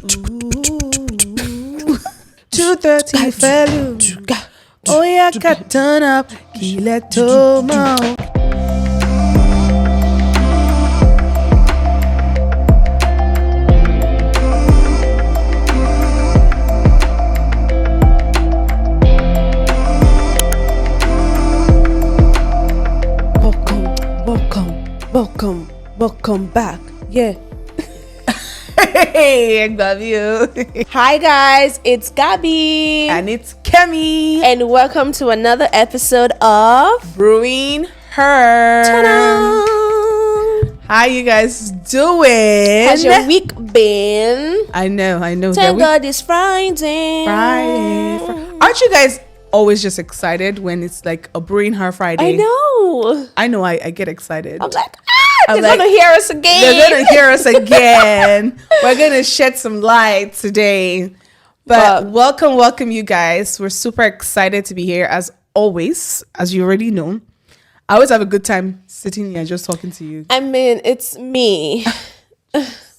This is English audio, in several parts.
2:30 fellow. Oh yeah, got turn up. Kile tomo. Welcome back. Yeah. Hey, I love you. Hi guys, it's Gabby. And it's Kemi. And welcome to another episode of Brewing Her. Ta-da! How you guys doing? How's your week been? I know. Thank God it's Friday. Aren't you guys always just excited when it's like a Brewing Her Friday? I know. I get excited. I'm like, they're gonna hear us again. They're gonna hear us again. We're gonna shed some light today. But welcome you guys. We're super excited to be here as always, as you already know. I always have a good time sitting here just talking to you. I mean, it's me.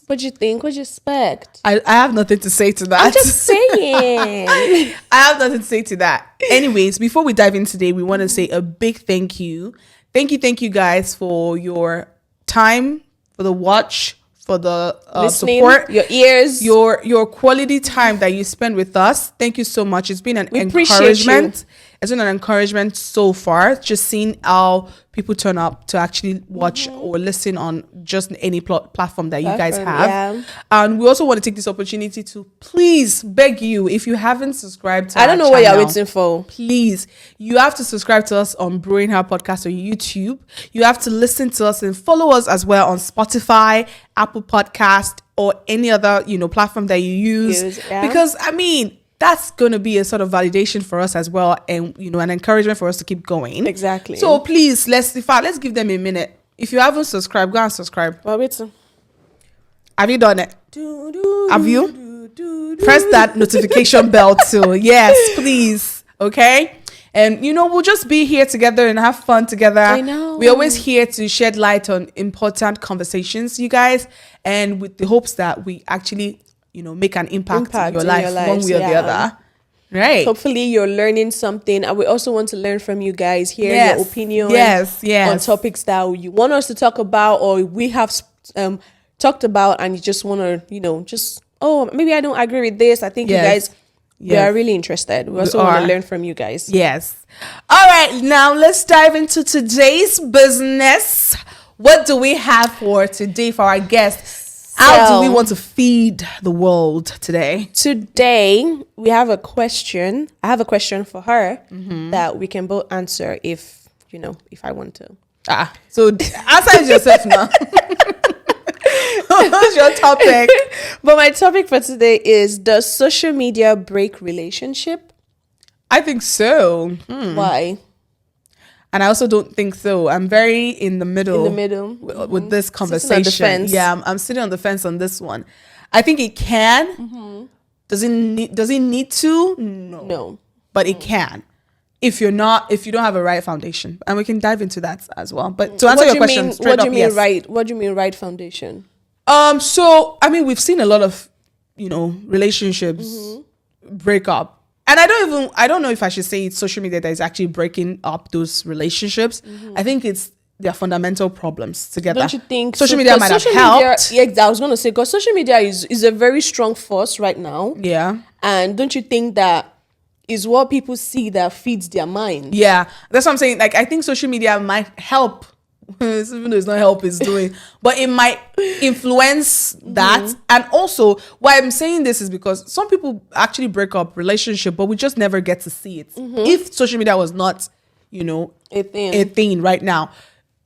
What do you think? What do you expect? I have nothing to say to that. I'm just saying. I have nothing to say to that. Anyways, before we dive in today, we want to say a big thank you. Thank you guys for your time, for the watch, for the support, your ears, your quality time that you spend with us. Thank you so much. It's been an encouragement. It's been an encouragement so far, just seeing how people turn up to actually watch or listen on just any platform that you guys have. Yeah. And we also want to take this opportunity to please beg you, if you haven't subscribed to I don't know what you're waiting for. Please, you have to subscribe to us on BrewingHER Podcast on YouTube. You have to listen to us and follow us as well on Spotify, Apple Podcast, or any other, platform that you use. Because, that's going to be a sort of validation for us as well, and an encouragement for us to keep going. Exactly. So please, let's give them a minute. If you haven't subscribed, go and subscribe. Well, wait. Have you done it? Have you? Press that notification bell too. Yes, please. Okay. And we'll just be here together and have fun together. I know. We're always here to shed light on important conversations, you guys, and with the hopes that we actually make an impact in your life one way or the other. Right. Hopefully you're learning something, and we also want to learn from you guys, hear your opinion on topics that you want us to talk about, or we have talked about, and you just want to, maybe I don't agree with this. I think you guys, we are really interested. We also want to learn from you guys. Yes. All right, now let's dive into today's business. What do we have for today for our guests? How do we want to feed the world today? Today, we have a question. I have a question for her that we can both answer if I want to. So answer it yourself now. What's your topic? But my topic for today is, does social media break relationship? I think so. Why? And I also don't think so. I'm very in the middle with this conversation. Yeah, I'm sitting on the fence on this one. I think it can. Does it need to? No. But it can. If you don't have a right foundation. And we can dive into that as well. But to answer your question straight up, yes. What do you mean right foundation? So we've seen a lot of, relationships break up. And I don't know if I should say it's social media that is actually breaking up those relationships. I think it's their fundamental problems together. Don't you think social media might have helped? I was going to say, because social media is a very strong force right now. Yeah. And don't you think that is what people see that feeds their mind? Yeah. That's what I'm saying. Like, I think social media might help, even though it's not help it's doing, but it might influence that. And also, why I'm saying this is because some people actually break up relationship, but we just never get to see it. If social media was not, a thing right now.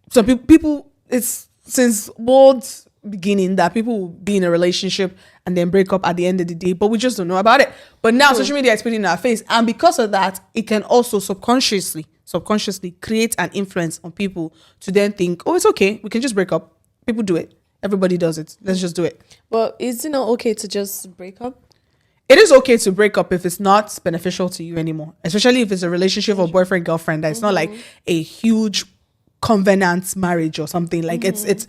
So people, it's since world beginning that people will be in a relationship and then break up at the end of the day, but we just don't know about it. But now social media is putting in our face, and because of that, it can also subconsciously create an influence on people to then think, oh, it's okay, we can just break up. People do it. Everybody does it. Let's just do it. Well, is it not okay to just break up? It is okay to break up if it's not beneficial to you anymore, especially if it's a relationship of boyfriend, girlfriend. That it's not like a huge covenant marriage or something. Like it's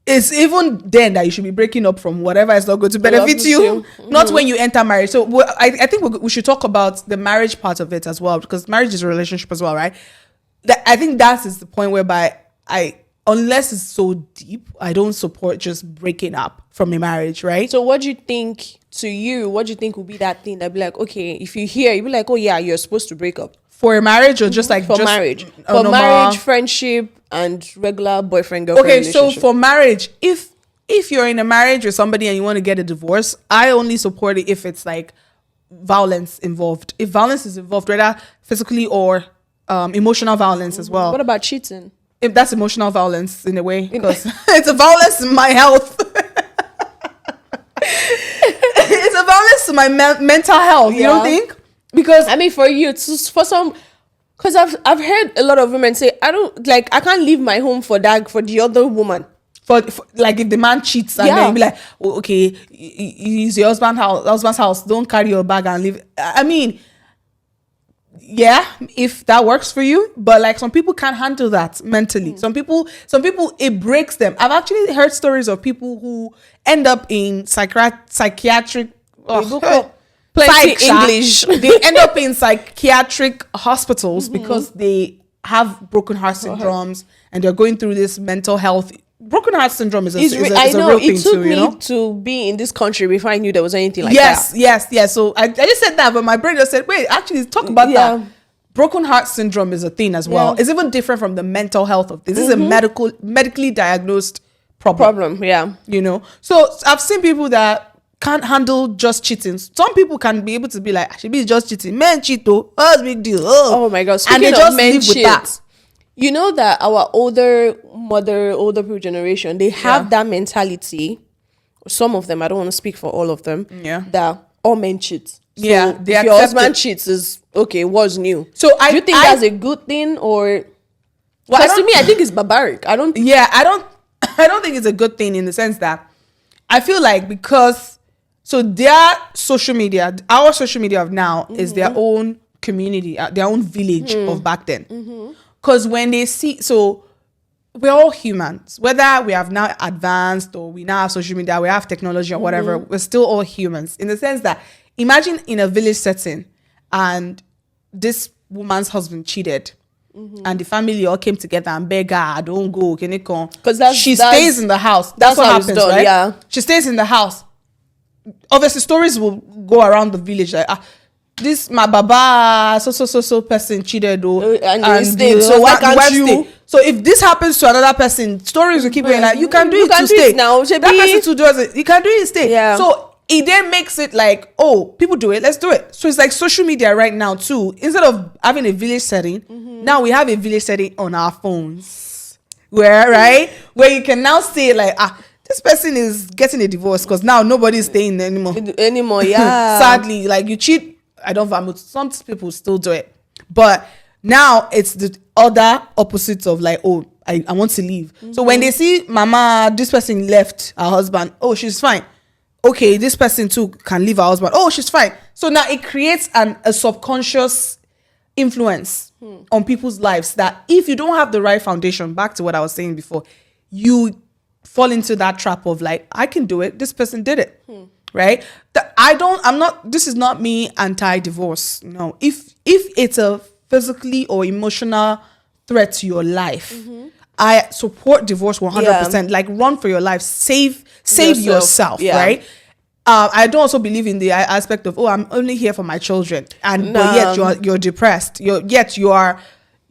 it's even then that you should be breaking up from whatever is not going to benefit you. Not when you enter marriage. So I think we should talk about the marriage part of it as well, because marriage is a relationship as well, right? I think that is the point whereby unless it's so deep, I don't support just breaking up from a marriage, right? So what do you think will be that thing that be like, okay, if you hear, you'll be like, oh yeah, you're supposed to break up. For a marriage, or just like for marriage? For marriage, friendship, and regular boyfriend girlfriend relationship. So for marriage, if you're in a marriage with somebody and you want to get a divorce, I only support it if it's like violence involved. If violence is involved, whether physically or emotional violence as well. What about cheating? If that's emotional violence in a way, because it's a violence in my health. It's a violence to my mental health. You don't think? Because I mean, for you, for some, because I've heard a lot of women say, I can't leave my home for the other woman. For like if the man cheats and then you be like, oh, okay, it's your husband's house. Don't carry your bag and leave. I mean, yeah, if that works for you, but like some people can't handle that mentally. Some people it breaks them. I've actually heard stories of people who end up in psychiatric. Plenty English. They end up in psychiatric hospitals because they have broken heart syndromes and they're going through this mental health. Broken heart syndrome is a real thing too, you know? It took me to be in this country before I knew there was anything like that. Yes. So I just said that, but my brain just said, wait, actually talk about that. Broken heart syndrome is a thing as well. It's even different from the mental health of this. This is a medically diagnosed problem. You know? So I've seen people that can't handle just cheating. Some people can be able to be like, I should be just cheating. Men cheat though. Oh, it's a big deal. Oh my God. Speaking and they just live with that. You know that our older people generation, they have that mentality. Some of them, I don't want to speak for all of them. Yeah. That all men cheat. So if your husband cheats, is okay. What's new? So do you think that's a good thing, or? Because to me, I think it's barbaric. I don't think it's a good thing in the sense that I feel like because their social media, our social media of now is their own community, their own village of back then. Because when they see, so we're all humans, whether we have now advanced or we now have social media, we have technology or whatever, we're still all humans in the sense that imagine in a village setting and this woman's husband cheated and the family all came together and beg her, don't go, can you come? Because she stays in the house. That's what happens, right? Yeah. She stays in the house. Obviously, stories will go around the village like, this my baba so person cheated and stayed, so why can't you stay? So if this happens to another person, stories will keep going like, you can do it to stay. Now that person too does it, you can do it, stay. So it then makes it like, oh, people do it, let's do it. So it's like social media right now too. Instead of having a village setting, now we have a village setting on our phones, where you can now say like, this person is getting a divorce because now nobody's staying anymore. Sadly, like you cheat. I don't vermouth. Some people still do it. But now it's the other opposite of like, oh, I want to leave. So when they see mama, this person left her husband. Oh, she's fine. Okay, this person too can leave her husband. Oh, she's fine. So now it creates a subconscious influence on people's lives that if you don't have the right foundation, back to what I was saying before, you fall into that trap of like, I can do it. This person did it. Right? This is not me anti-divorce. No. If it's a physically or emotional threat to your life, I support divorce 100%. Like run for your life. Save yourself, right? I don't also believe in the aspect of, I'm only here for my children. But yet you're depressed.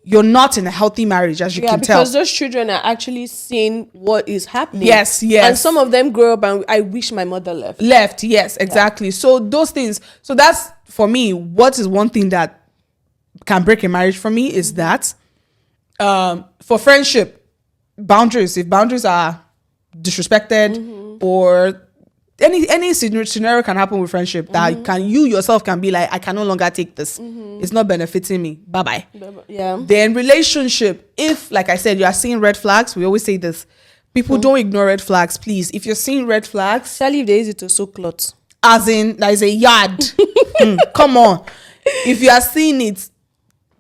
You're not in a healthy marriage, as you can tell. Because those children are actually seeing what is happening. Yes. And some of them grow up and I wish my mother left. Yes, exactly. So those things. So that's, for me, what is one thing that can break a marriage for me is that for friendship, boundaries. If boundaries are disrespected or any scenario can happen with friendship that you yourself can be like, I can no longer take this. It's not benefiting me. Bye-bye. Yeah. Then relationship, if, like I said, you are seeing red flags, we always say this. People don't ignore red flags, please. If you're seeing red flags, tell you there is it to soak clothes. As in, there is a yard. Come on. If you are seeing it,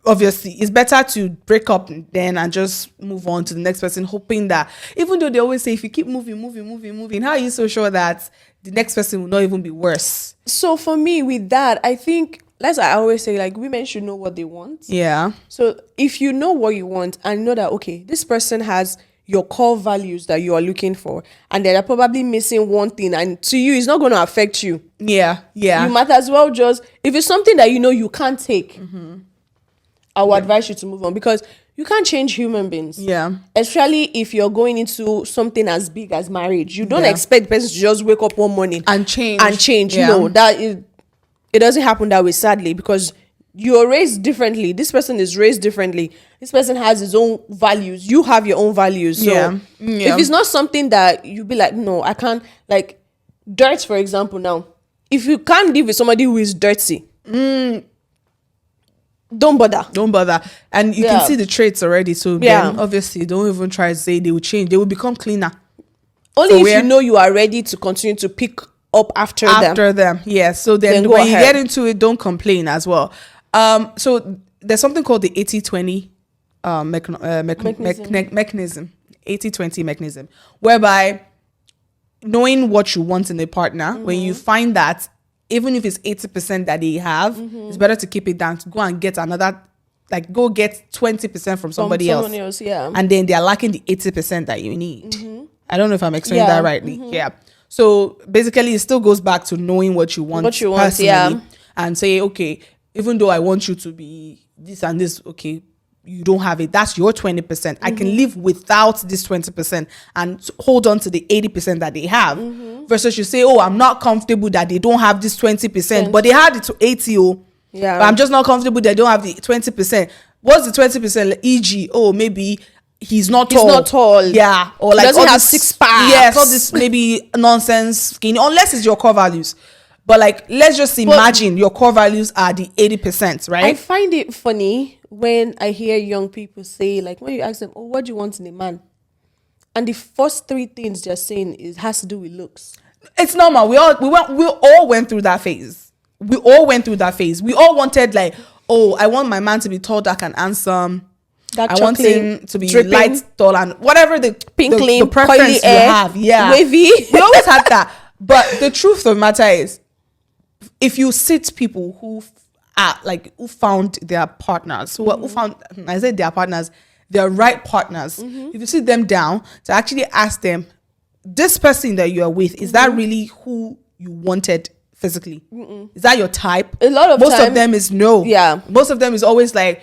obviously it's better to break up then and just move on to the next person, hoping that, even though they always say if you keep moving, how are you so sure that the next person will not even be worse? So for me with that, I think, as I always say, like, women should know what they want. Yeah. So if you know what you want and know that, okay, this person has your core values that you are looking for, and they're probably missing one thing, and to you it's not going to affect you. Yeah. You might as well just, if it's something that you know you can't take, I would advise you to move on, because you can't change human beings. Yeah. Especially if you're going into something as big as marriage. You don't expect the person to just wake up one morning and change. Yeah. No, it doesn't happen that way, sadly, because you're raised differently. This person is raised differently. This person has his own values. You have your own values. So if it's not something that you be like, no, I can't, like dirt, for example, now, if you can't live with somebody who is dirty, don't bother. And you can see the traits already. So then obviously don't even try to say they will change. They will become cleaner. Only if you know you are ready to continue to pick up after them. Yeah. So then when you get into it, don't complain as well. So there's something called the 80-20 mechanism, 80-20 mechanism, whereby knowing what you want in a partner, when you find that even if it's 80% that they have, it's better to keep it down, to go and get another, like go get 20% from somebody else. Yeah. And then they're lacking the 80% that you need. I don't know if I'm explaining that rightly. Yeah. So basically it still goes back to knowing what you want personally, and say, okay, even though I want you to be this and this, okay, you don't have it. That's your 20%. I can live without this 20% and hold on to the 80% that they have. Versus you say, oh, I'm not comfortable that they don't have this 20%, but they had it to 80. But I'm just not comfortable that they don't have the 20%. What's the 20%? E.g., oh, maybe he's not tall. Yeah. Or like doesn't have six packs. Yes, all this maybe nonsense skinny, unless it's your core values. But like, let's just imagine your core values are the 80%, right? I find it funny when I hear young people say, like, when you ask them, oh, what do you want in a man? And the first three things they're saying has to do with looks. It's normal. We all went through that phase. We all wanted, like, oh, I want my man to be tall, dark, and handsome. I want him to be dripping, light, tall, and whatever the preference you have. Yeah. Wavy. We always had that. But the truth of the matter is, if you sit people who found their partners, who found, I said their partners, their right partners, if you sit them down to actually ask them, this person that you are with, is that really who you wanted physically? Is that your type? A lot of most of them is no. Yeah. Most of them is always like,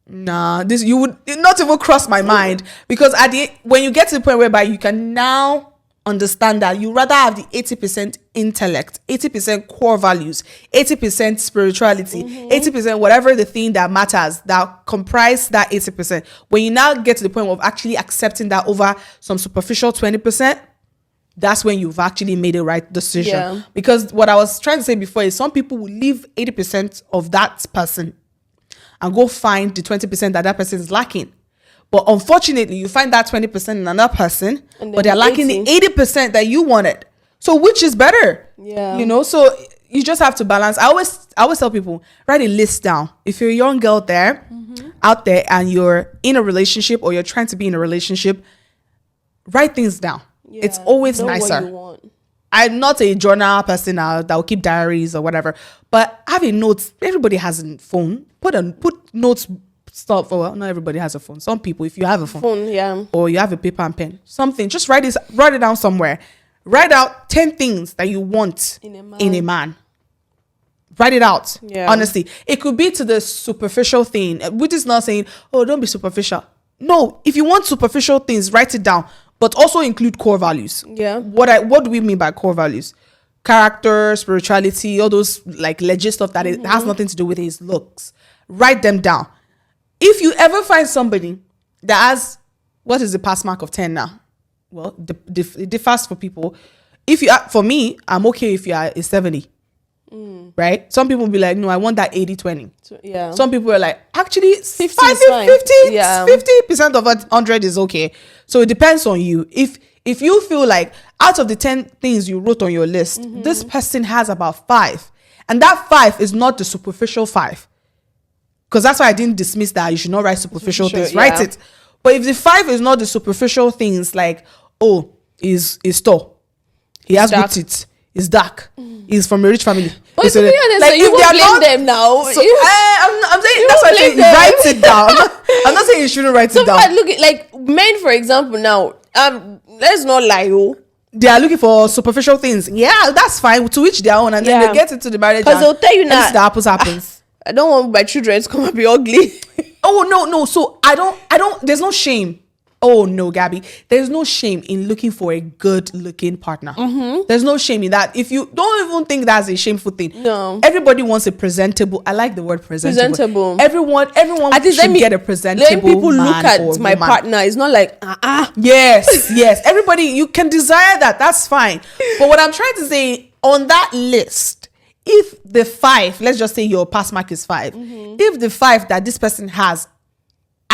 nah, this, you would not even cross my mind, because when you get to the point whereby you can now understand that you rather have the 80% intellect, 80% core values, 80% spirituality, 80% whatever the thing that matters that comprise that 80%. When you now get to the point of actually accepting that over some superficial 20%, that's when you've actually made a right decision. Yeah. Because what I was trying to say before is some people will leave 80% of that person and go find the 20% that person is lacking. But unfortunately, you find that 20% in another person, but they're lacking the 80% that you wanted. So which is better? Yeah. You know, so you just have to balance. I always tell people, write a list down. If you're a young girl out there and you're in a relationship or you're trying to be in a relationship, write things down. Yeah, it's always nicer. I'm not a journal person that will keep diaries or whatever, but having notes, everybody has a phone. Put notes stuff. Well, not everybody has a phone. Some people, if you have a phone, or you have a paper and pen, something, just write it down somewhere. Write out 10 things that you want in a man. Write it out. Yeah. Honestly, it could be to the superficial thing, which is not saying, oh, don't be superficial. No, if you want superficial things, write it down, but also include core values. Yeah. What do we mean by core values? Character, spirituality, all those like legit stuff that it has nothing to do with his looks. Write them down. If you ever find somebody that has, what is the pass mark of 10 now? Well, it differs for people. For me, I'm okay if you are a 70. Right? Some people will be like, no, I want that 80-20. Yeah. Some people are like, actually, 50% of 100 is okay. So it depends on you. If you feel like out of the 10 things you wrote on your list, this person has about 5, and that 5 is not the superficial 5. because that's why I didn't dismiss that you should not write superficial things. Write it. But if the 5 is not the superficial things, like, is tall, he has good teeth, he's dark, he's from a rich family. But to be honest, like, you won't blame them now. So, I'm saying that's why I say write it down. I'm not saying you shouldn't write it down. Look, like men, for example, now, let's not lie, they are looking for superficial things. Yeah, that's fine. To each their own, and then they get into the marriage. Because they'll tell you now, the happens. I don't want my children to come and be ugly. No. So I don't. There's no shame. Oh no, Gabby. There's no shame in looking for a good-looking partner. There's no shame in that. If you don't even think that's a shameful thing. No. Everybody wants a presentable. I like the word presentable. Everyone should get a presentable. When people look at my partner, it's not like Yes. Everybody, you can desire that. That's fine. But what I'm trying to say on that list, if the 5, let's just say your pass mark is 5, if the 5 that this person has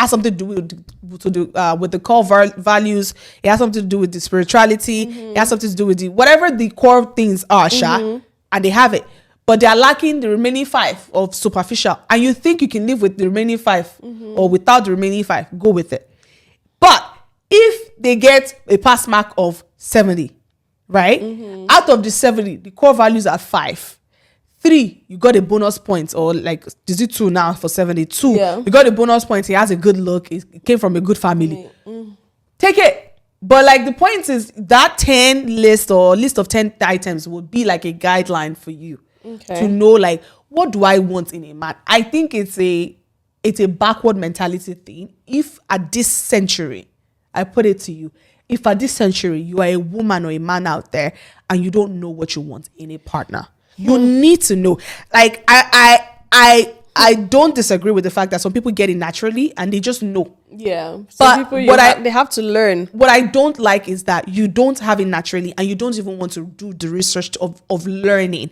something to do with the core values, it has something to do with the spirituality, it has something to do with whatever the core things are, and they have it, but they are lacking the remaining 5 of superficial, and you think you can live with the remaining 5 or without the remaining 5, go with it. But if they get a pass mark of 70, right? Out of the 70, the core values are 5. 3, you got a bonus point, or like, is it 2 now for 72? You got a bonus point. He has a good look. He came from a good family. Take it. But like, the point is that 10 list or list of 10 items would be like a guideline for you to know, like, what do I want in a man? I think it's a backward mentality thing. If at this century, I put it to you, if at this century you are a woman or a man out there and you don't know what you want in a partner, you need to know. Like, I don't disagree with the fact that some people get it naturally and they just know. Yeah. Some people, they have to learn. What I don't like is that you don't have it naturally and you don't even want to do the research of learning.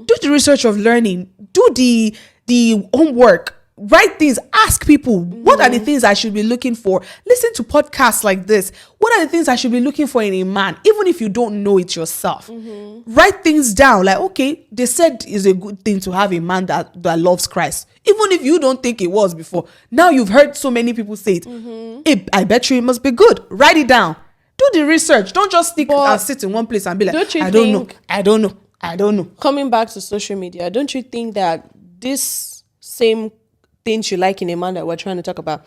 Do the research of learning. Do the homework. Write things. Ask people, what are the things I should be looking for? Listen to podcasts like this. What are the things I should be looking for in a man? Even if you don't know it yourself. Write things down. Like, okay, they said it's a good thing to have a man that loves Christ. Even if you don't think it was before. Now you've heard so many people say it. I bet you it must be good. Write it down. Do the research. Don't just stick and sit in one place and be like, I don't know. Coming back to social media, don't you think that this same things you like in a man that we're trying to talk about,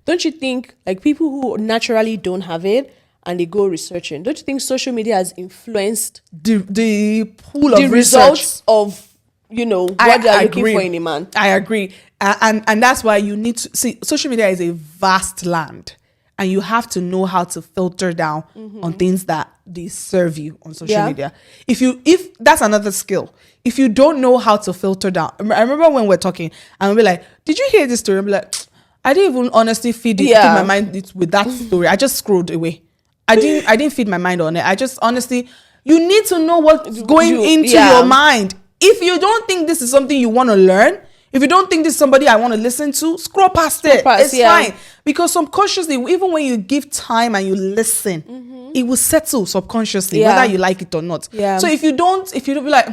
don't you think, like, people who naturally don't have it and they go researching, don't you think social media has influenced the pool of results of what they're looking for in a man? I agree, and that's why you need to see, social media is a vast land, and you have to know how to filter down on things that they serve you on social media. If that's another skill. If you don't know how to filter down, I remember when we're talking and we're like, did you hear this story? I'm like, I didn't even honestly feed my mind with that story. I just scrolled away. I didn't feed my mind on it. I just honestly, you need to know what's going into your mind. If you don't think this is something you want to learn, if you don't think this is somebody I want to listen to, scroll past it. It's fine. Because subconsciously, even when you give time and you listen, it will settle subconsciously, whether you like it or not. Yeah. So if you don't be like,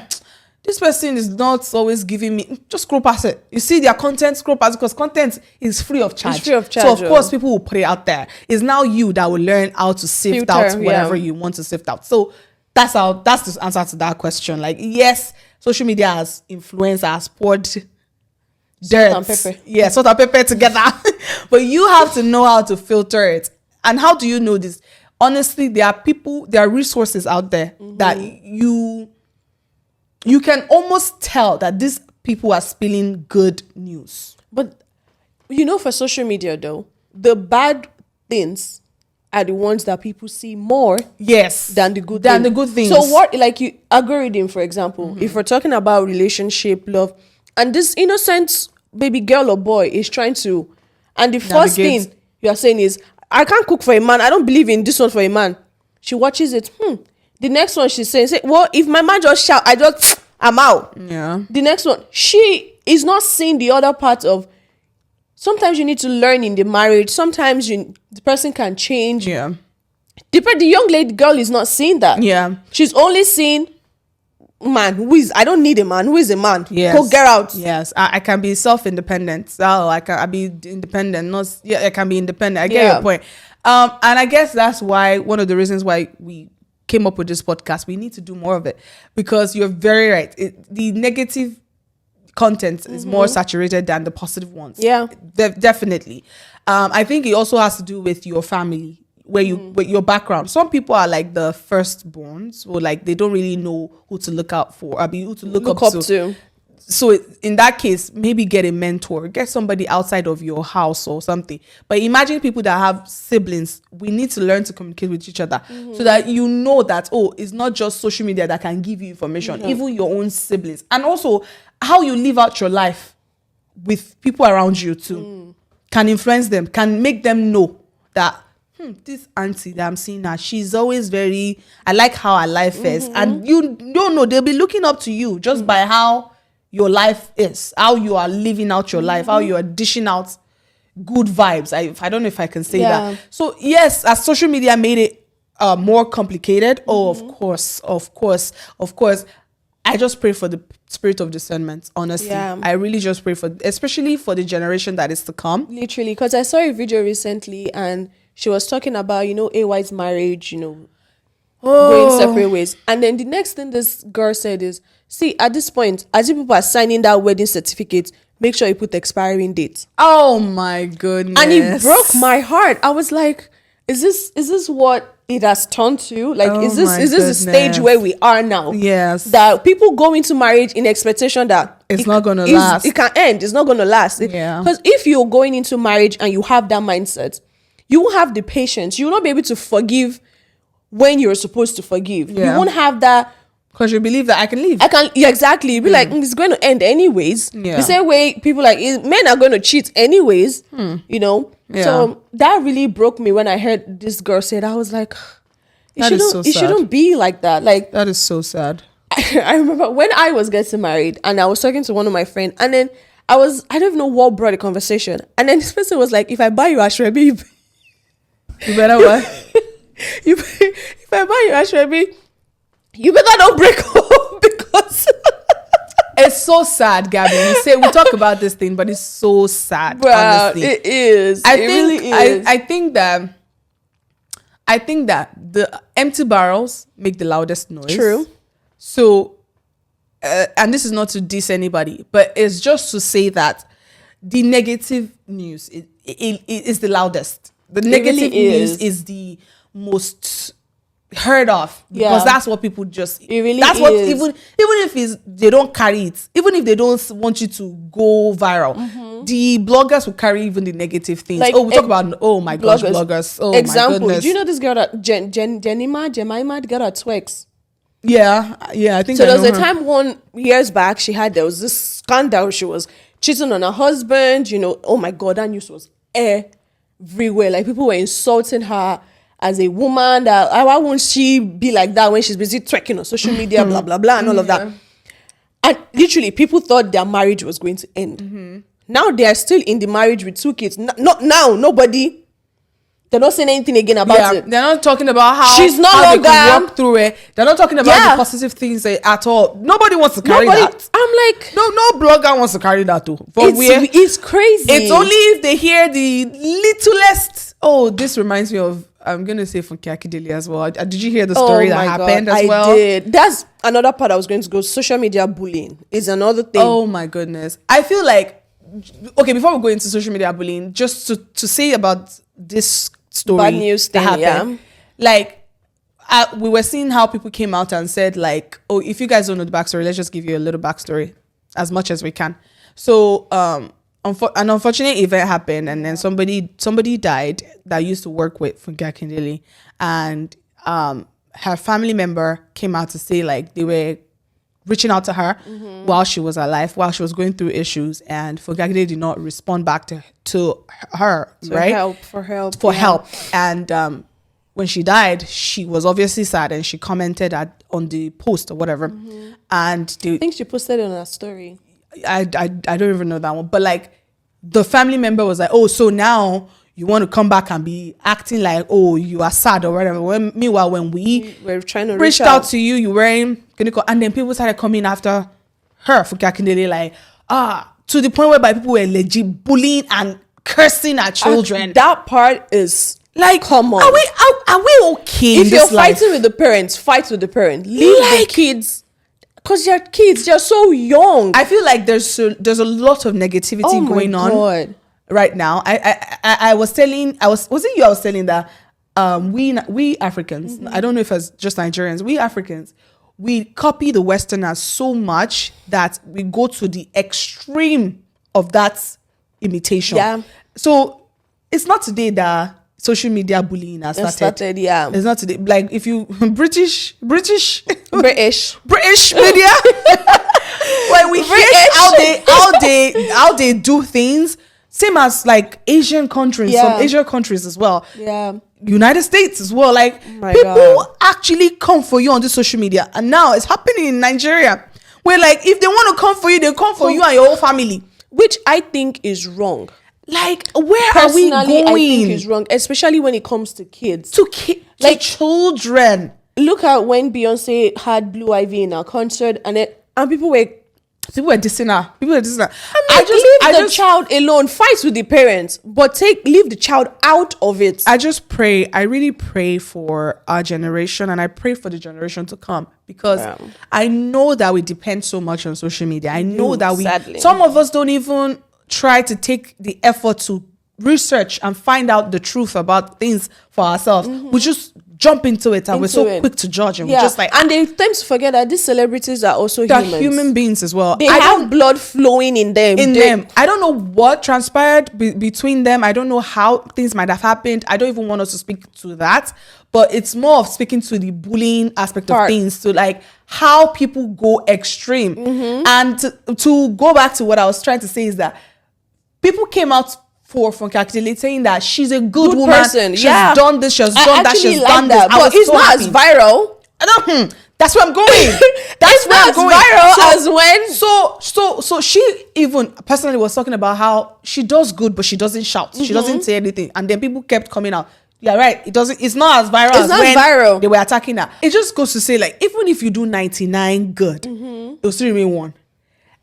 this person is not always giving me, just scroll past it. You see their content, scroll past it, because content is free of charge. It's free of charge. So of course, people will put it out there. It's now you that will learn how to sift out whatever you want to sift out. So that's the answer to that question. Like, yes, social media has influenced, has poured dirt. Salt and pepper. Yeah, salt and pepper together. But you have to know how to filter it. And how do you know this? Honestly, there are resources out there that you can almost tell that these people are spilling good news. But, for social media, though, the bad things are the ones that people see more than the good things. So what, like, algorithm, for example, if we're talking about relationship, love, and this innocent baby girl or boy is trying to, and the first thing you are saying is, I can't cook for a man. I don't believe in this one for a man. She watches it. The next one she's saying, well, if my man just shout, I'm out. Yeah. The next one, she is not seeing the other part of, sometimes you need to learn in the marriage. Sometimes the person can change. Yeah. The young lady girl is not seeing that. Yeah. She's only seeing, man? I don't need a man. Who is a man? Yes. Go get out. Yes. I can be self-independent. So I be independent. I can be independent. I get your point. And I guess that's why one of the reasons why we came up with this podcast. We need to do more of it because you're very right. The negative content is more saturated than the positive ones. Yeah, definitely. I think it also has to do with your family, with your background. Some people are like the firstborns, so like they don't really know who to look out for. Who to look up to. So in that case, maybe get a mentor, get somebody outside of your house or something. But imagine people that have siblings. We need to learn to communicate with each other so that you know that, it's not just social media that can give you information, even your own siblings. And also how you live out your life with people around you too can influence them, can make them know that this auntie that I'm seeing now, she's always I like how her life is. And you don't know, they'll be looking up to you just by how your life is, how you are living out your life, how you are dishing out good vibes. I don't know if I can say that. So yes, as social media made it more complicated, of course. I just pray for the spirit of discernment, honestly. I really just pray especially for the generation that is to come. Literally, because I saw a video recently and she was talking about, AY's marriage, going separate ways. And then the next thing this girl said is, see, at this point, as if people are signing that wedding certificate, make sure you put the expiring date. Oh my goodness. And it broke my heart. I was like, is this what it has turned to? Like, is this the stage where we are now? Yes. That people go into marriage in expectation that it's not going to last. It can end. It's not going to last. Yeah. Because if you're going into marriage and you have that mindset, you won't have the patience. You will not be able to forgive when you're supposed to forgive. You won't have that. Because you believe that I can leave. Exactly. You'll be like, it's going to end anyways. Yeah. The same way people men are going to cheat anyways, Yeah. So that really broke me when I heard this girl say that. I was like, it shouldn't be like that. Like, that is so sad. I remember when I was getting married and I was talking to one of my friends and then I don't even know what brought the conversation. And then this person was like, if I buy you ashrebi, you better what? If I buy you ashrebi, you better not break up because it's so sad, Gabby. We talk about this thing, but it's so sad. Well, honestly, it is. Really is. I think that the empty barrels make the loudest noise. True. So, and this is not to diss anybody, but it's just to say that the negative news is the loudest. The negative news is the most heard of because that's what people just what even if they don't carry it, even if they don't want you to go viral, the bloggers will carry even the negative things. Like, we talk about my gosh, bloggers. Oh, example, my goodness. Do you know this girl that Jemima, the girl at Twex? Yeah, I think so. There was a time years back there was this scandal. She was cheating on her husband. Oh my god, that news was everywhere. Like, people were insulting her as a woman, that why won't she be like that when she's busy twerking on social media, blah, blah, blah, and all of that. And literally, people thought their marriage was going to end. Now they are still in the marriage with 2 kids. Not now, nobody. They're not saying anything again about it. They're not talking about how she's no longer they can walk through it. They're not talking about the positive things at all. Nobody wants to carry that. I'm like, no blogger wants to carry that too. It's crazy. It's only if they hear the littlest. Oh, this reminds me of. I'm gonna say from Kiakideli as well. Did you hear the story that happened as well? I did. That's another part I was going to go. Social media bullying is another thing. Oh my goodness. I feel like before we go into social media bullying, just to say about this story, bad news thing, that happened. Like, we were seeing how people came out and said like, oh, if you guys don't know the backstory, let's just give you a little backstory as much as we can. So an unfortunate event happened, and then somebody died that used to work with Funke Akindele, and her family member came out to say like they were reaching out to her while she was alive, while she was going through issues, and Funke Akindele did not respond back to her, right? For help. And when she died, she was obviously sad, and she commented on the post or whatever. And I think she posted it on her story. I don't even know that one, but like the family member was like, oh, so now you want to come back and be acting like, oh, you are sad or whatever. Meanwhile, when we're trying to reached out to you, you wearing clinical, and then people started coming after her for Akindele, like, to the point whereby people were legit bullying and cursing at children. That part is like, come on. Are we okay? If you're fighting with the parents, fight with the parent. Leave the kids. Because they're kids, they're so young. I feel like there's a lot of negativity going on right now. I was telling that we Africans, I don't know if it's just Nigerians, we Africans, we copy the Westerners so much that we go to the extreme of that imitation. Yeah. So it's not today that social media bullying has started. Yeah. It's not today. Like if you British media, when we hear how they do things, same as like Asian countries, some Asian countries as well. Yeah. United States as well. Like people actually come for you on this social media, and now it's happening in Nigeria, where like if they want to come for you, they come for you and your whole family, which I think is wrong. Like, where are we going? I think is wrong, especially when it comes to kids. To children. Look at when Beyonce had Blue Ivy in her concert, and people were dissing her. I mean, leave the child alone. Fight with the parents, but leave the child out of it. I really pray for our generation, and I pray for the generation to come, because I know that we depend so much on social media. I know that some of us don't even try to take the effort to research and find out the truth about things for ourselves. We just jump into it, and we're so quick to judge, and we're just like, and they tend to forget that these celebrities are also human beings as well. They have blood flowing in them. I don't know what transpired between them. I don't know how things might have happened. I don't even want us to speak to that, but it's more of speaking to the bullying aspect of things, to like how people go extreme. And to go back to what I was trying to say is that people came out for Akindele saying that she's a good woman person. She's done this, she's done that, she's done this. But it's not as viral. That's where I'm going. That's where I'm going. Viral as when. So she even personally was talking about how she does good, but she doesn't shout. She doesn't say anything. And then people kept coming out. Yeah, right. It's not as viral as when they were attacking her. It just goes to say, like, even if you do 99 good, it'll still remain one.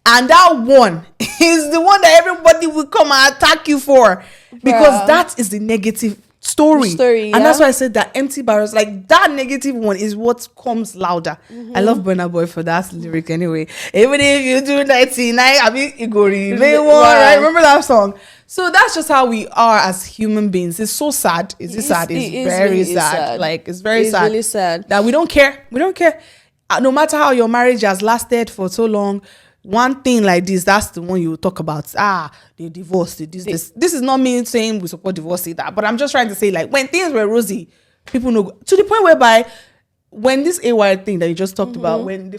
And that one is the one that everybody will come and attack you for, because that is the negative story. And that's why I said that empty barrels, like that negative one, is what comes louder. I love Burna Boy for that lyric anyway. Even if you do 99, I mean, it go remain one, right? Remember that song? So that's just how we are as human beings. It's so sad. It's sad. It's very really sad. Like, it's very sad. Really sad that we don't care. We don't care. No matter how your marriage has lasted for so long, one thing like this, that's the one you talk about. They divorced. This is not me saying we support divorce, that, but I'm just trying to say, like, when things were rosy, people know, to the point whereby when this AY thing that you just talked about, when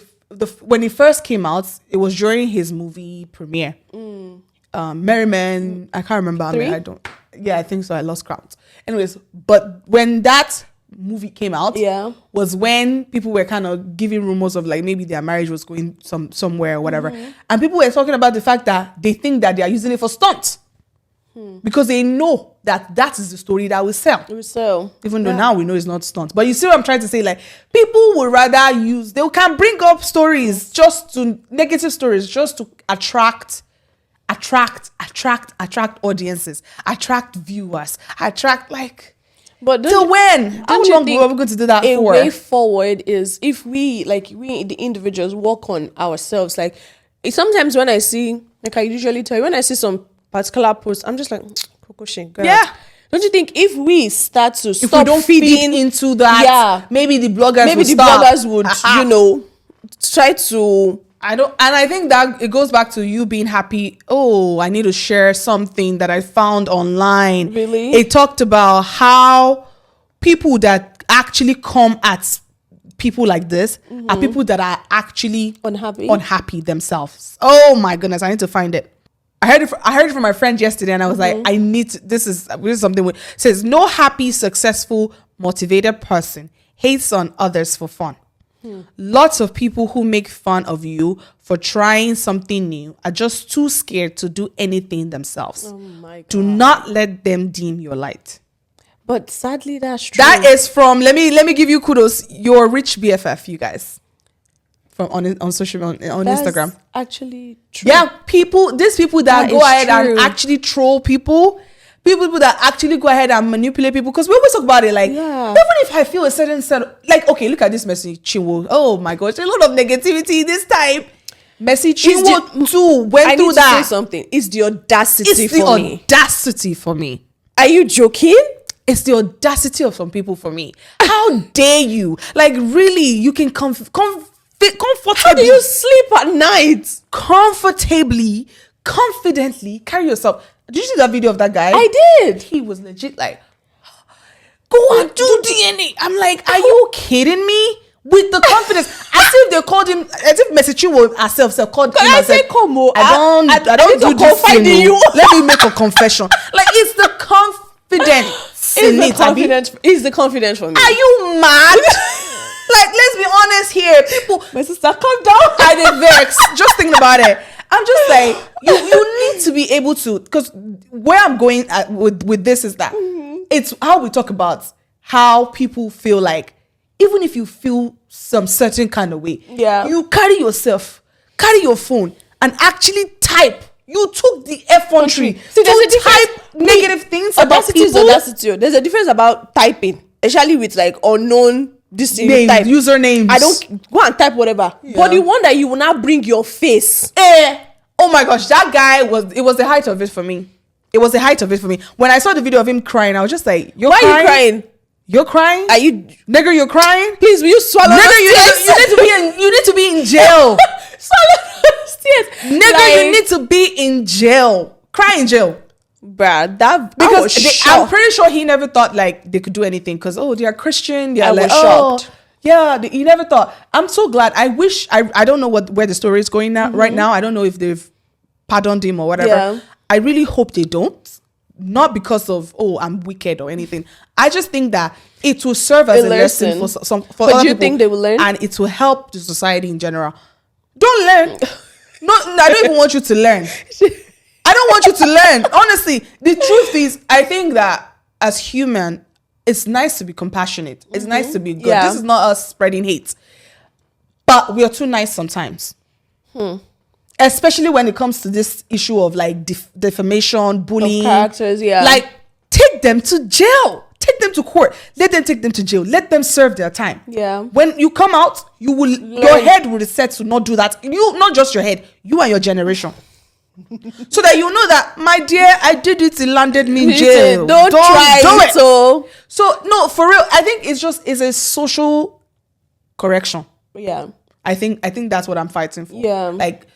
when it first came out, it was during his movie premiere. Merryman, I can't remember. I think so. I lost count. Anyways, but when that movie came out, was when people were kind of giving rumors of like maybe their marriage was going somewhere or whatever, and people were talking about the fact that they think that they are using it for stunts, because they know that is the story that will sell. Even though now we know it's not stunt, but you see what I'm trying to say? Like, people would rather they can bring up stories, negative stories, just to attract audiences, attract viewers, like. But till when? How long are we going to do that for? A way forward is if we the individuals work on ourselves. Like, sometimes when I see, like I usually tell you, when I see some particular posts, I'm just like, girl. Yeah. Don't you think if we start to if we don't feed into that, maybe the bloggers would, try to. I think that it goes back to you being happy. Oh, I need to share something that I found online. Really? It talked about how people that actually come at people like this are people that are actually unhappy themselves. Oh my goodness, I need to find it. I heard it from my friend yesterday, and I was like, this is something. It says, no happy, successful, motivated person hates on others for fun. Lots of people who make fun of you for trying something new are just too scared to do anything themselves. Oh my God. Do not let them dim your light. But sadly, that's true. That is from, let me give you kudos, your rich BFF, you guys. From on social on that's Instagram. Actually true. Yeah, these people that go ahead and actually troll people that actually go ahead and manipulate people, because we always talk about it, like, even if I feel a certain set of, like, okay, look at this message, Chinwo. Oh my gosh, a lot of negativity this time. Messi Chinwo too went through that. I need to say something. It's the audacity for me. It's the audacity for me. Are you joking? It's the audacity of some people for me. How dare you? Like, really, you can comfortably. How do you sleep at night? Comfortably, confidently carry yourself. Did you see that video of that guy? I did. He was legit like, go and do DNA. I'm like, are you kidding me? With the confidence, as if they called him, as if messaging was herself called him. I say, come on, I don't do this thing. Let me make a confession. Like, it's the confidence. It's the confidence for me. Are you mad? Like, let's be honest here. People, my sister, calm down. I did vex. Just thinking about it. I'm just like, you need to be able to, because where I'm going with this is that it's how we talk about how people feel like, even if you feel some certain kind of way, you carry your phone and actually type. You took the effrontery to type negative things about people. There's a difference about typing, especially with like unknown usernames. I don't go and type whatever. Yeah. But the one that you will not bring your face. Oh my gosh, that guy it was the height of it for me. It was the height of it for me. When I saw the video of him crying, I was just like, why are you crying? You're crying? Are you nigger, you're crying? Please, will you swallow you need to be in jail. Swallow tears. Nigger, like, you need to be in jail. Cry in jail. Bruh, I'm pretty sure he never thought like they could do anything, because they are Christian. I was shocked. He never thought. I'm so glad. I wish I don't know where the story is going now. Right now, I don't know if they've pardoned him or whatever. Yeah. I really hope they don't. Not because of I'm wicked or anything. I just think that it will serve as a lesson for some. For but other do you people, think they will learn? And it will help the society in general. Don't learn. No, I don't even want you to learn. I don't want you to learn. Honestly, the truth is, I think that as human, it's nice to be compassionate. It's nice to be good. Yeah. This is not us spreading hate. But we are too nice sometimes. Especially when it comes to this issue of like defamation, bullying. Of characters, yeah. Like, take them to jail. Take them to court. Let them take them to jail. Let them serve their time. Yeah. When you come out, your head will be set to not do that. You, not just your head, you and your generation. So that you know that, my dear, I did it landed me in jail. Don't try it. So no, for real, I think it's a social correction. Yeah. I think that's what I'm fighting for. Yeah. Like,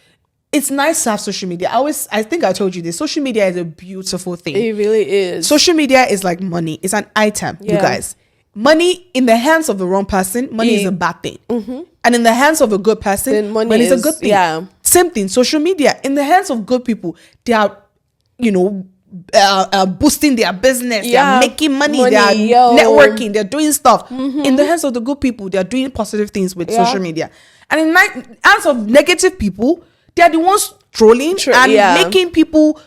it's nice to have social media. I think I told you this. Social media is a beautiful thing. It really is. Social media is like money. It's an item, you guys. Money in the hands of the wrong person, money is a bad thing. And in the hands of a good person, then money is a good thing. Yeah. Same thing, social media. In the hands of good people, they are, boosting their business. They are making money. They are networking. They're doing stuff. In the hands of the good people, they are doing positive things with social media. And in the hands of negative people, they are the ones trolling and making people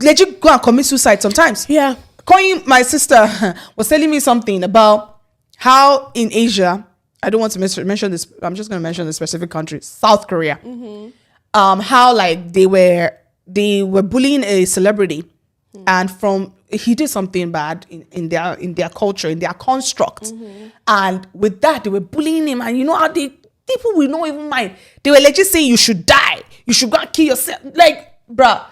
legit go and commit suicide sometimes. Yeah. My sister was telling me something about how in Asia, I don't want to mention this, I'm just going to mention the specific country, South Korea. How like they were bullying a celebrity, and he did something bad in their culture, in their construct. And with that, they were bullying him, and you know how people will not even mind. They were legit saying you should die. You should go and kill yourself. Like, bruh,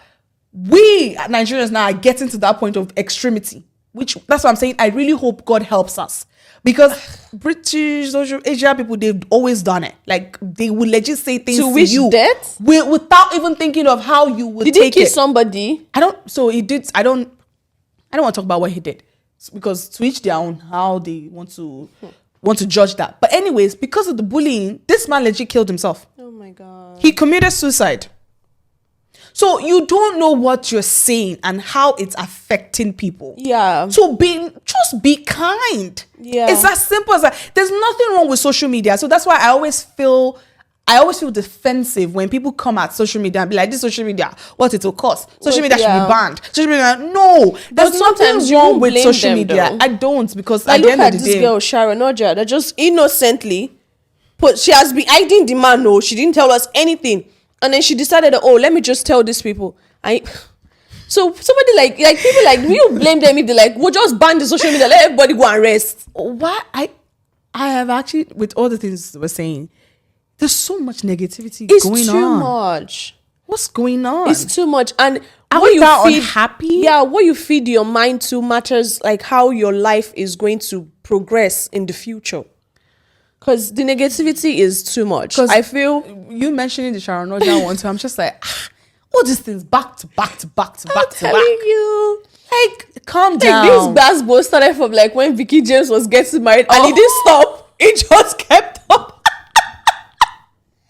we Nigerians now are getting to that point of extremity, that's what I'm saying. I really hope God helps us, because British, Asian people, they've always done it. Like, they will legit say things to you death without even thinking of how you would take it. Did he kill somebody? So he did. I don't want to talk about what he did, because to each their own how they want to judge that. But anyways, because of the bullying, this man legit killed himself. Oh my God. He committed suicide. So you don't know what you're saying and how it's affecting people. Yeah. So just be kind. Yeah. It's as simple as that. There's nothing wrong with social media. So that's why I always feel defensive when people come at social media and be like, this social media, what it will cost. Social media should be banned. Social media, no. There's nothing wrong with social media. Though. I don't, because at the end of the day. Look at this girl, Sharon Oja, that just innocently she has been hiding the man. No, she didn't tell us anything. And then she decided, let me just tell these people. So somebody like people like, will you blame them if they like, we'll just ban the social media, let everybody go and rest? Why? I have actually, with all the things we're saying, there's so much negativity going on. It's too much. What's going on? It's too much. And what you feed, unhappy? Yeah, what you feed your mind to matters, like how your life is going to progress in the future. Because the negativity is too much. I feel you mentioning the Sharon Oja one time, I'm just like, all these things back to back to back to back to back. I'm telling you. Like, calm down. Like, this basketball started from like when Vicky James was getting married and it didn't stop. It just kept up.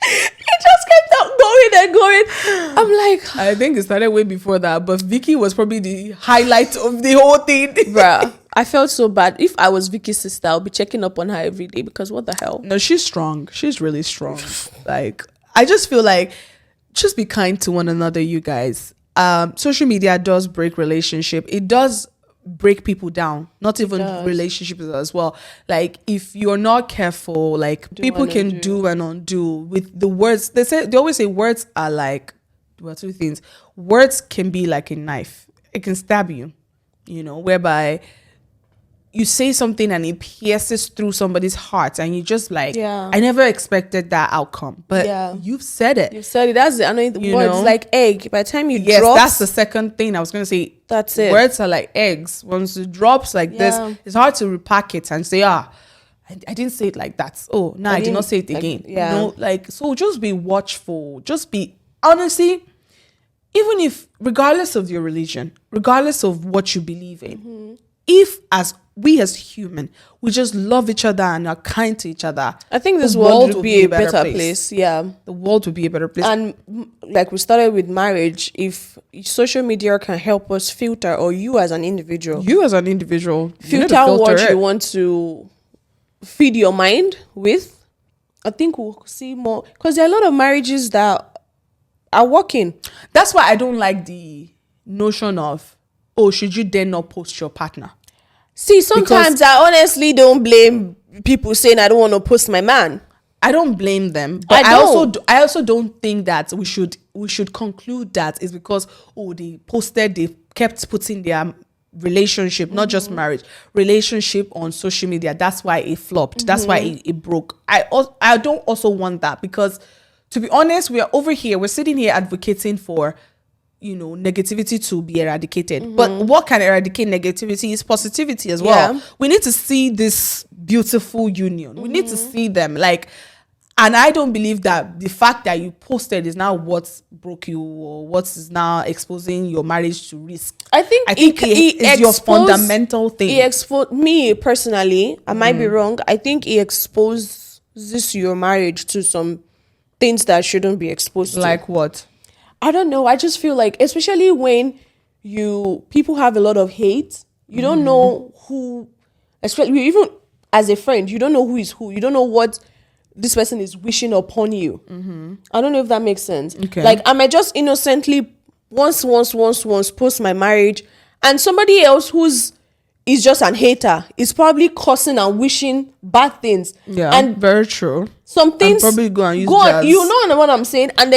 It just kept up going and going. I'm like, I think it started way before that, but Vicky was probably the highlight of the whole thing. Bruh, I felt so bad. If I was Vicky's sister, I'll be checking up on her every day, because what the hell? No, she's strong. She's really strong. Like, I just feel like, just be kind to one another, you guys. Social media does break relationship. It does break people down, not even relationships as well. Like, if you're not careful, like, people can do and undo with the words. They always say words are like, well, two things. Words can be like a knife. It can stab you, whereby you say something and it pierces through somebody's heart, and you just like, I never expected that outcome, but you've said it. You've said it. That's the annoying words, like egg. By the time you drop, that's the second thing I was gonna say. That's it. Words are like eggs. Once it drops like this, it's hard to repack it and say, I didn't say it like that. Oh, no, I did not say it again. So just be watchful. Just be, honestly, even if, regardless of your religion, regardless of what you believe in, if as human, we just love each other and are kind to each other, I think this world would be a better place. Yeah. The world would be a better place. And like we started with marriage, if social media can help us filter, or you as an individual filter what you want to feed your mind with, I think we'll see more, because there are a lot of marriages that are working. That's why I don't like the notion of, should you dare not post your partner? See, sometimes I honestly don't blame people saying I don't want to post my man. I don't blame them, but I also don't think that we should conclude that it's because they kept putting their relationship, not just marriage, relationship on social media. That's why it flopped. That's why it broke. I don't also want that, because, to be honest, we're sitting here advocating for negativity to be eradicated. But what can eradicate negativity is positivity as well. We need to see this beautiful union. We need to see them. And I don't believe that the fact that you posted is now what broke you, or what is now exposing your marriage to risk. I think it is your fundamental thing. Me personally, I might be wrong. I think it exposes your marriage to some things that shouldn't be exposed to. Like what? I don't know. I just feel like, especially when people have a lot of hate, you don't know who, especially even as a friend, you don't know who is who. You don't know what this person is wishing upon you. I don't know if that makes sense. Okay. Like, I might just innocently once post my marriage, and somebody else is just an hater is probably cursing and wishing bad things. Yeah, and very true. Some things probably go and use jazz. You know what I'm saying? And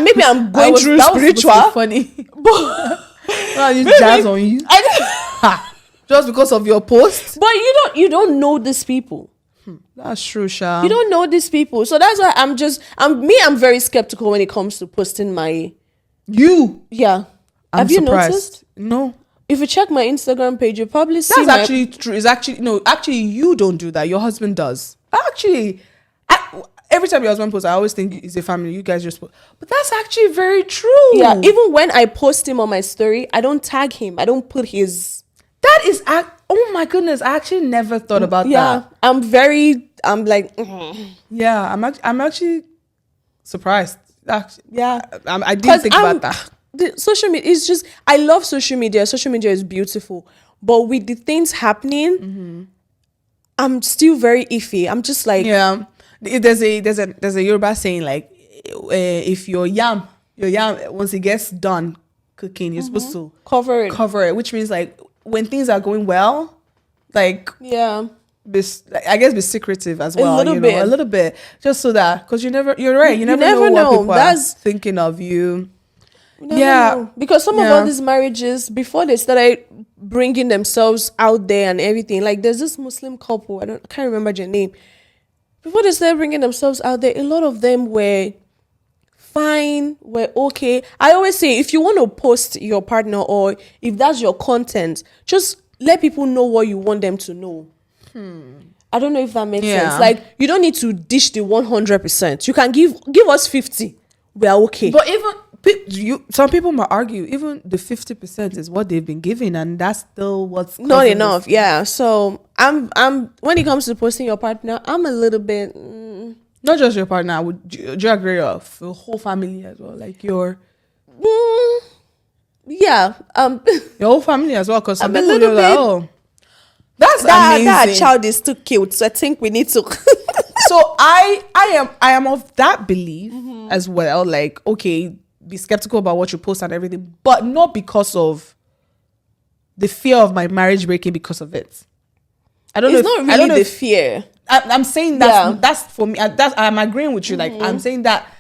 maybe I'm going through spiritual. Funny. But use jazz on you. Just because of your post. But you don't know these people. That's true, Sha. You don't know these people. So that's why I'm very skeptical when it comes to posting my... Yeah. Have you noticed? No. If you check my Instagram page, you probably see that's actually true. Actually, you don't do that. Your husband does. Actually, every time your husband posts, I always think it's a family. You guys just post. But that's actually very true. Yeah. Even when I post him on my story, I don't tag him. I don't put his... That is... Oh my goodness. I actually never thought about that. Yeah. I'm like... Yeah. I'm actually surprised. Actually, yeah. I didn't think about that. The social media is just... I love social media. Social media is beautiful. But with the things happening, I'm still very iffy. I'm just like, there's a Yoruba saying like, if your yam once it gets done cooking, you're supposed to cover it, which means like when things are going well, like I guess be secretive as well, a little bit, just so that, because you're right, you never know what people are thinking of you. Know. Because some of all these marriages, before they started bringing themselves out there and everything, like there's this Muslim couple, I can't remember their name. Before they started bringing themselves out there, a lot of them were fine, were okay. I always say, if you want to post your partner, or if that's your content, just let people know what you want them to know. I don't know if that makes sense. Like, you don't need to dish the 100%. You can give us 50. We are okay. But even some people might argue even the 50% is what they've been given, and that's still what's not enough. Yeah. So I'm when it comes to posting your partner, I'm a little bit not just your partner. Do you agree of the whole family as well, like your your whole family as well? Because some people are like, oh, that's amazing. That child is too cute, so I think we need to. So I am of that belief as well. Like, okay, be skeptical about what you post and everything, but not because of the fear of my marriage breaking because of it. I don't know. It's not really the fear. I'm saying that's for me. I'm agreeing with you. Like, I'm saying that.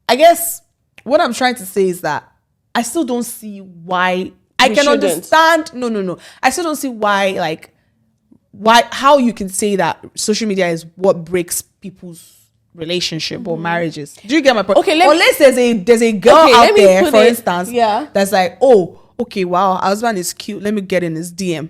I guess what I'm trying to say is that I still don't see why. I can understand. No. I still don't see why how you can say that social media is what breaks people's relationship or marriages. Do you get my point? Okay, unless there's a girl out there, for instance, that's like, oh, okay, wow, our husband is cute, let me get in his DM.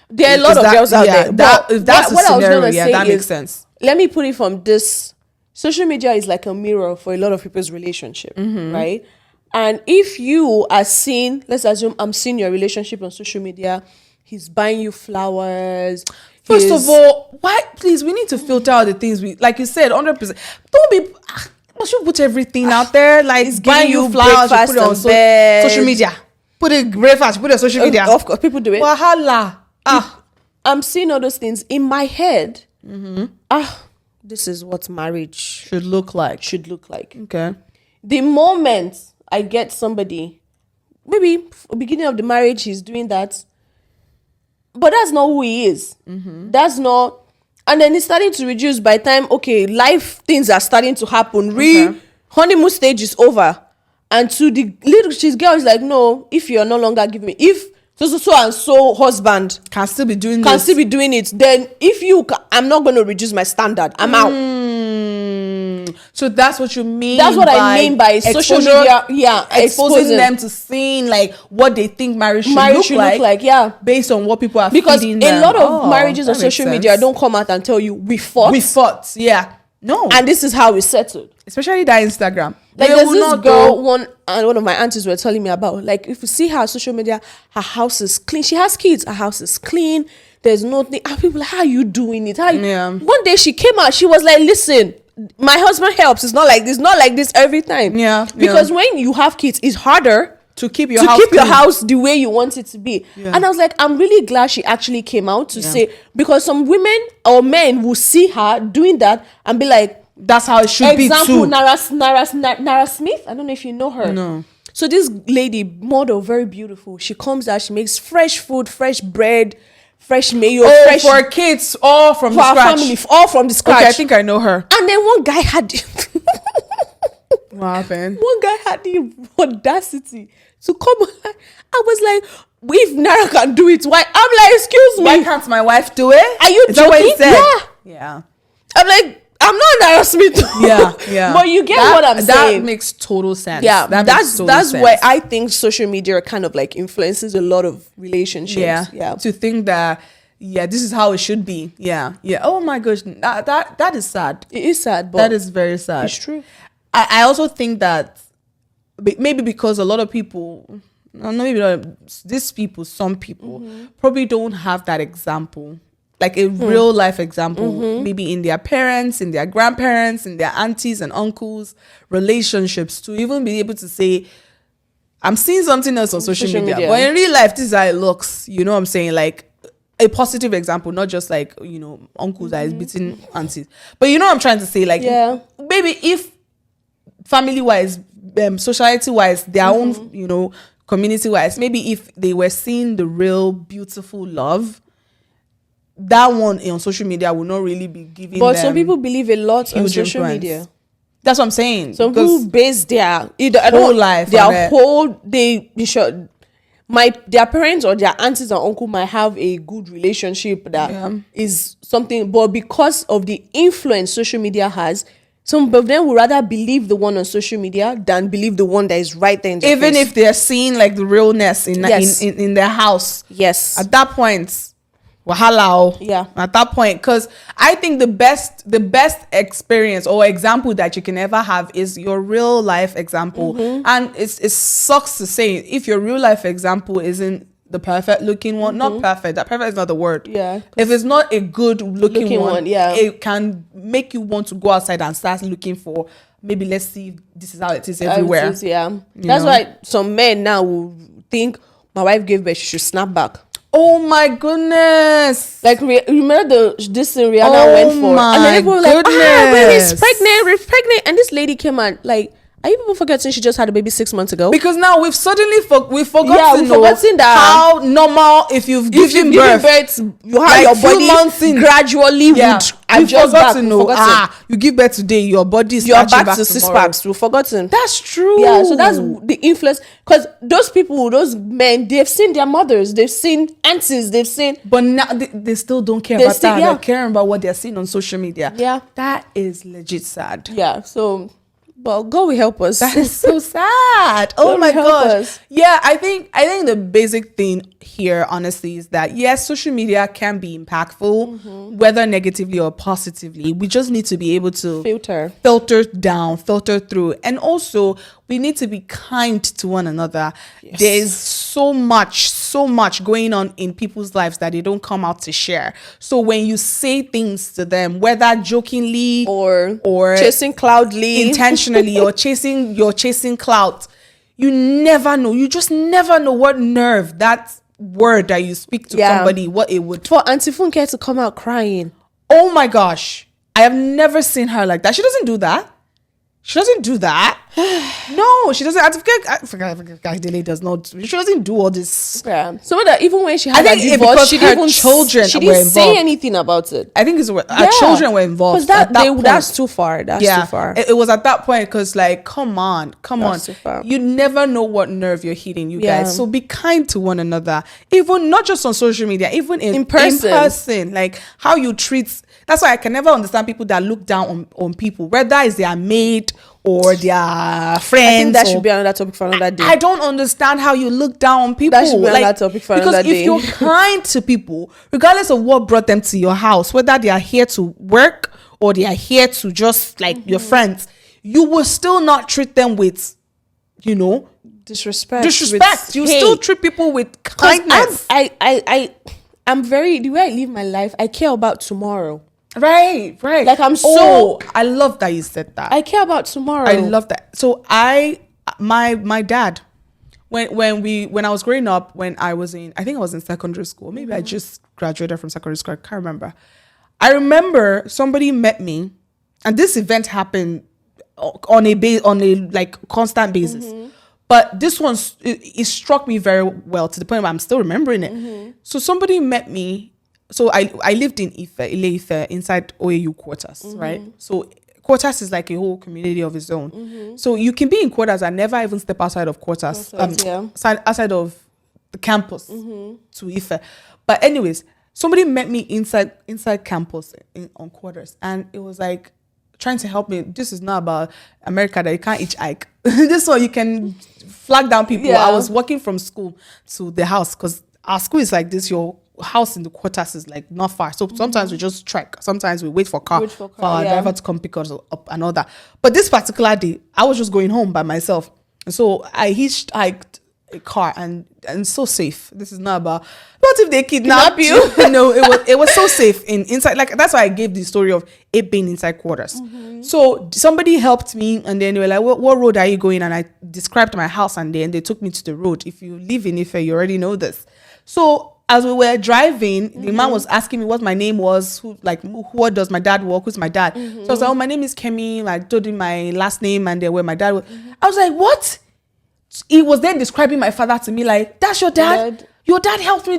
There are a lot of girls out there. If that's the scenario, that makes sense. Let me put it from this. Social media is like a mirror for a lot of people's relationship, right? And if you are seeing, let's assume I'm seeing your relationship on social media, he's buying you flowers. First of all, why? Please, we need to filter out the things we, like you said, 100%. Don't be. Must you put everything out there? Like, he's buying you flowers, you put it on social media. Put it breakfast, put it on social media. Of course, people do it. Wahala. I'm seeing all those things in my head. This is what marriage should look like. Okay. The moment I get somebody, maybe beginning of the marriage, he's doing that. But that's not who he is. That's not. And then it's starting to reduce by time, okay, life things are starting to happen. Honeymoon stage is over. And to the little girl is like, no, if you're no longer giving me, if so and so husband can still be doing it, then if I'm not going to reduce my standard. I'm out. So that's what you mean. That's what I mean by social media. Yeah, exposing them to seeing like what they think marriage should look like. Yeah, based on what people are because feeding them. A lot of marriages on social media don't come out and tell you we fought. Yeah, no, and this is how we settled. Especially that Instagram. Like there's this girl, one of my aunties were telling me about. Like if you see her on social media, her house is clean. She has kids. Her house is clean. There's nothing. And people like, how are you doing it? One day she came out. She was like, listen. My husband helps. It's not like this every time. Yeah. Because when you have kids, it's harder to keep your house the way you want it to be. Yeah. And I was like, I'm really glad she actually came out to say, because some women or men will see her doing that and be like, that's how it should be too. Example, Nara Smith. I don't know if you know her. No. So this lady, model, very beautiful. She comes out, she makes fresh food, fresh bread, fresh mayo, fresh for kids, all from the scratch. Family, all from the scratch. Okay, I think I know her. And then one guy had what happened? One guy had the audacity to come. I was like, if Nara can do it, why? I'm like, excuse me. Why can't my wife do it? Are you joking? Yeah. I'm like, I'm not Nara Smith. Yeah. But you get what I'm saying. That makes total sense. Yeah, that's why I think social media kind of like influences a lot of relationships. Yeah. To think that, this is how it should be. Yeah. Oh my gosh, that is sad. It is sad, but that is very sad. It's true. I also think that maybe because a lot of people, maybe not these people, some people probably don't have that example. Like a real life example, maybe in their parents, in their grandparents, in their aunties and uncles' relationships, to even be able to say, I'm seeing something else on social media. But in real life, this is how it looks. You know what I'm saying? Like, a positive example, not just like, uncles that is beating aunties. But you know what I'm trying to say? Like, maybe if family-wise, society-wise, their own, community-wise, maybe if they were seeing the real beautiful love, that one on social media will not really be giving But them some people believe a lot on social influence. media. That's what I'm saying. Some people base their whole life, their whole their parents or their aunties and uncle might have a good relationship that is something, but because of the influence social media has, some of them would rather believe the one on social media than believe the one that is right there in their even face. if they're seeing like the realness in their house. Yes. At that point, wahala. Yeah. At that point, because I think the best experience or example that you can ever have is your real life example. And it sucks to say, if your real life example isn't the perfect looking one, not perfect, that perfect is not the word. Yeah. If it's not a good looking one, yeah, it can make you want to go outside and start looking for, maybe let's see if this is how it is everywhere. That's why some men now will think, my wife gave birth, she should snap back. Oh my goodness! Like, remember this thing Rihanna went for, and then people were like, he's pregnant, and this lady came out like, are you people forgetting she just had a baby 6 months ago? Because now we've suddenly forgotten that how normal if you've given birth, you have your body gradually would adjust back. You give birth today, your body is back to 6 packs. We've forgotten. That's true. Yeah, so that's the influence, because those people, those men, they've seen their mothers, they've seen aunties, they've seen, but now they still don't care about that. They're caring about what they're seeing on social media. Yeah, that is legit sad. Yeah, so. Well, God will help us. That is so sad. Oh my gosh. Yeah, I think the basic thing here, honestly, is that yes, social media can be impactful, whether negatively or positively. We just need to be able to filter down, filter through, and also we need to be kind to one another. Yes. There's so much going on in people's lives that they don't come out to share. So when you say things to them, whether jokingly or chasing cloudly, intentionally, or chasing clout, you never know. You just never know what nerve that word that you speak to somebody, what it would. For Auntie Funke to come out crying. Oh my gosh. I have never seen her like that. She doesn't do that. No, she doesn't. I forget. The lady does not. She doesn't do all this. Yeah. So that even when she had a divorce, she didn't say anything about it. I think it's her children were involved. That's too far. Too far. It was at that point, because like, come on. Too far. You never know what nerve you're hitting, you guys. So be kind to one another, even not just on social media, even in person. Like how you treat. That's why I can never understand people that look down on people, whether it's their mate or their friends. I think that should be another topic for another day. I don't understand how you look down on people. That should be another topic for another day. Because if you're kind to people, regardless of what brought them to your house, whether they are here to work or they are here to just like your friends, you will still not treat them with, disrespect. You still treat people with kindness. I'm very, the way I live my life, I care about tomorrow. Right. Like I love that you said that. I care about tomorrow. I love that. So my dad, when I was growing up, when I think I was in secondary school. Maybe I just graduated from secondary school. I can't remember. I remember somebody met me, and this event happened on a like constant basis. But this one, it struck me very well to the point where I'm still remembering it. So somebody met me. So I lived in Ife, inside OAU quarters, right? So quarters is like a whole community of its own. So you can be in quarters and never even step outside of quarters, outside of the campus to Ife. But anyways, somebody met me inside campus on quarters, and it was like trying to help me. This is not about America that you can't hitchhike. This one you can flag down people. I was walking from school to the house because our school is like this. Your house in the quarters is like not far, so sometimes we just trek, sometimes we wait for our driver to come pick us up and all that. But this particular day I was just going home by myself, so I hitchhiked a car, and so safe. This is not about what if they kidnap you. No, it was so safe inside. Like that's why I gave the story of it being inside quarters. So somebody helped me, and then they were like, what road are you going? And I described my house, and then they took me to the road. If you live in Ife, you already know this. So as we were driving, the man was asking me what my name was, what does my dad work, who's my dad. So I was like, oh, my name is Kemi. I told him my last name and then where my dad was. I was like, what? He was then describing my father to me like, that's your dad? Your dad helped me.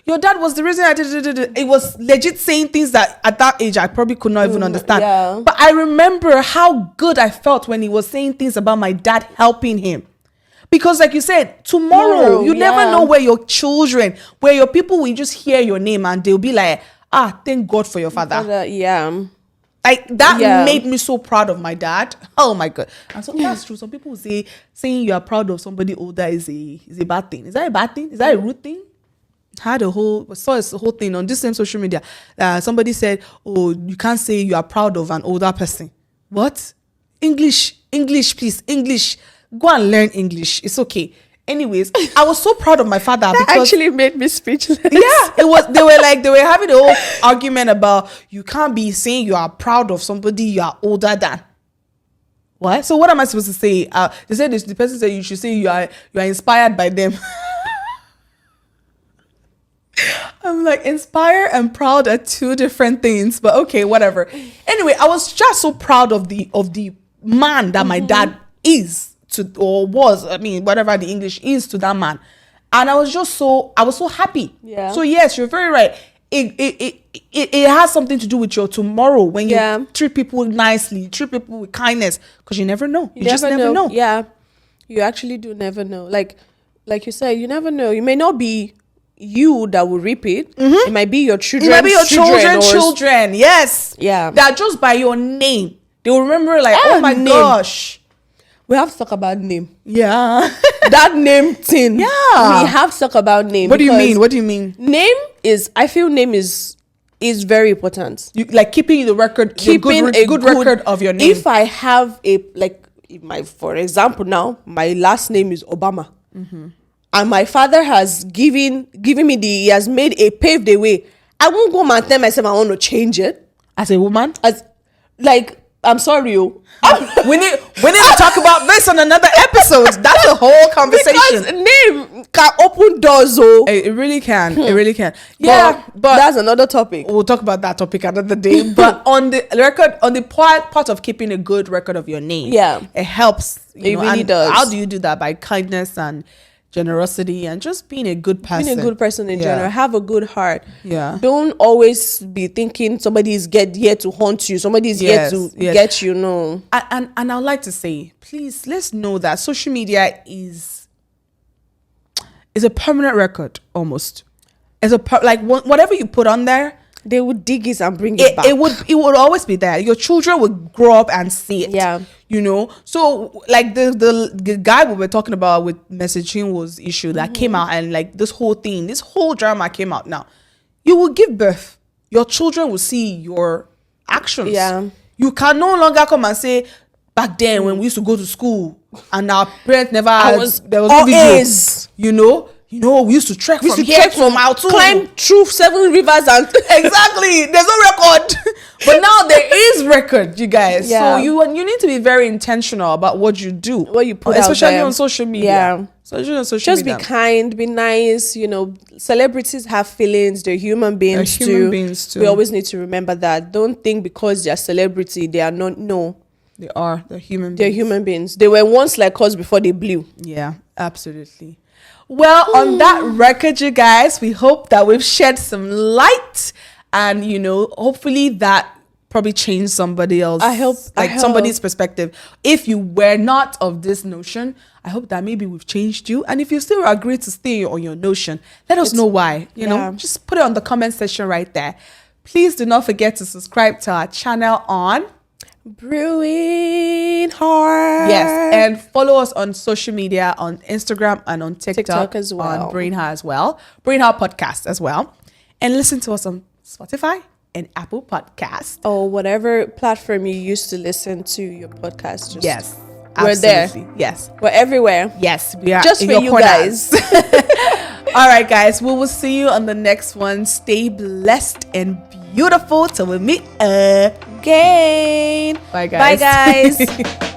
Your dad was the reason I did. It was legit saying things that at that age I probably could not even understand. Yeah. But I remember how good I felt when he was saying things about my dad helping him. Because like you said, tomorrow, you never know where your children, where your people will just hear your name and they'll be like, thank God for your father. Yeah. Like that made me so proud of my dad. Oh my God. And so that's true. Some people say saying you are proud of somebody older is a bad thing. Is that a bad thing? Is that a rude thing? Saw this whole thing on this same social media. Somebody said, oh, you can't say you are proud of an older person. What? English, please. English. Go and learn English. It's okay. Anyways, I was so proud of my father that because actually made me speechless. Yeah, it was. They were having a whole argument about you can't be saying you are proud of somebody you are older than. What? So what am I supposed to say? They said the person said you should say you are inspired by them. I'm like, inspire and proud are two different things, but okay, whatever. Anyway, I was just so proud of the man that my dad is. Whatever the English is to that man, and I was so happy. Yeah. So yes, you're very right. It has something to do with your tomorrow when you treat people nicely, treat people with kindness, because you never know. You just never know. Yeah, you actually do never know. Like you said, you never know. You may not be you that will reap it. It might be your children. It might be your children. Yes. Yeah. That just by your name, they will remember. Like, oh my gosh. We have to talk about name. Yeah. That name thing. Yeah. We have to talk about name. What do you mean? Name is, I feel name is very important. You like keeping the record, keeping a good record of your name. If I have for example now, my last name is Obama. And my father has given me he has made a paved the way. I won't go and tell myself I want to change it. As a woman? I'm sorry, we need to talk about this on another episode. That's a whole conversation. Because name can open doors, It really can. It really can. Yeah, but that's another topic. We'll talk about that topic another day. But on the record, on the part of keeping a good record of your name, it helps. It really does. How do you do that? By kindness and generosity and just being a good person. Being a good person in general. Have a good heart. Yeah. Don't always be thinking somebody is here to haunt you. Somebody is here to get you. No. And I would like to say, please, let's know that social media is a permanent record almost. It's whatever you put on there, they would dig it and bring it back. It would always be there. Your children would grow up and see it. Yeah. You know? So like the guy we were talking about with messaging was issue that came out, and like this whole drama came out now. You will give birth. Your children will see your actions. Yeah. You can no longer come and say, back then when we used to go to school and our parents never there was no video. You know, we used to trek from here from Altu, climb through 7 rivers and exactly. There's no record, but now there is record, you guys. Yeah. So you need to be very intentional about what you do, what you put, especially on social media. Yeah, just be kind, be nice. You know, celebrities have feelings. They're human beings too. We always need to remember that. Don't think because they're celebrity they are not. No, they are. They're human beings. They're human beings. They were once like us before they blew. Yeah, absolutely. Well, on that record, you guys, we hope that we've shed some light and, hopefully that probably changed somebody else. I hope. Somebody's perspective. If you were not of this notion, I hope that maybe we've changed you. And if you still agree to stay on your notion, let us know why. Just put it on the comment section right there. Please do not forget to subscribe to our channel on BrewingHER. Yes, and follow us on social media on Instagram and on TikTok as well. On BrewingHER as well. BrewingHER Podcast as well. And listen to us on Spotify and Apple Podcasts. Or whatever platform you use to listen to your podcast. Yes. We're there. Yes. We're everywhere. Yes, we are. Just for you guys. All right, guys. We will see you on the next one. Stay blessed and beautiful till we meet again. Bye, guys. Bye, guys.